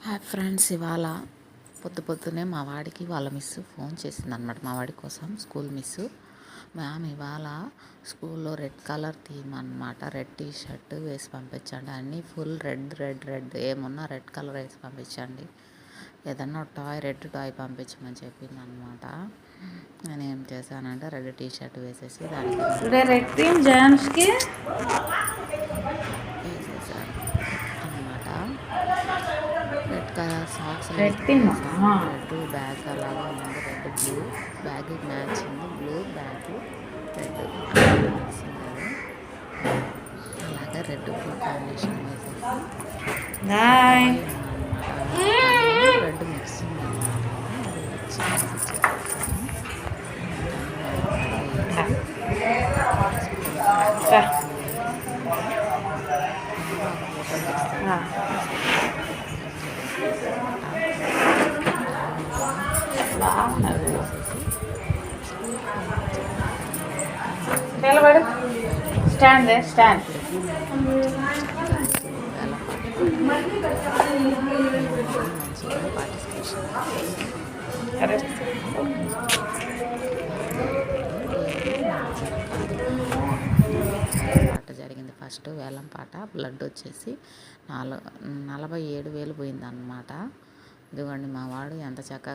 Hi friends, ఇవాళ పొద్దున్నే మా వాడికి వాళ్ళ మిస్ ఫోన్ చేసింది అనమాట. మా వాడి కోసం స్కూల్ మిస్, మ్యామ్ ఇవాళ స్కూల్లో రెడ్ కలర్ థీమ్ అనమాట. రెడ్ టీ షర్ట్ వేసి పంపించండి, అన్నీ ఫుల్ రెడ్ రెడ్ రెడ్, ఏమున్నా రెడ్ కలర్ వేసి పంపించండి, ఏదన్నా రెడ్ టాయ్ పంపించమని చెప్పింది అనమాట. నేను ఏం చేశానంటే రెడ్ టీ షర్ట్ వేసేసి దానికి రెడ్ థీమ్ జయాన్స్కి వేసేసాను అనమాట. Red colour socks red theme red bag అలాగే ఉంది. Red blue bag matching, blue bag red తెలిసింది. అలాగే రెడ్ బ్లూ కాంబినేషన్ వేసేసి రెడ్ మిక్సింగ్ అనమాట. అది నిలబడు. Stand stand. పార్టిసిపేషన్ పాట జరిగింది. ఫస్ట్ వేలం పాట బ్లడ్ వచ్చేసి 47,000 పోయిందన్నమాట. ఇదిగోండి మా వాడు ఎంత చక్కగా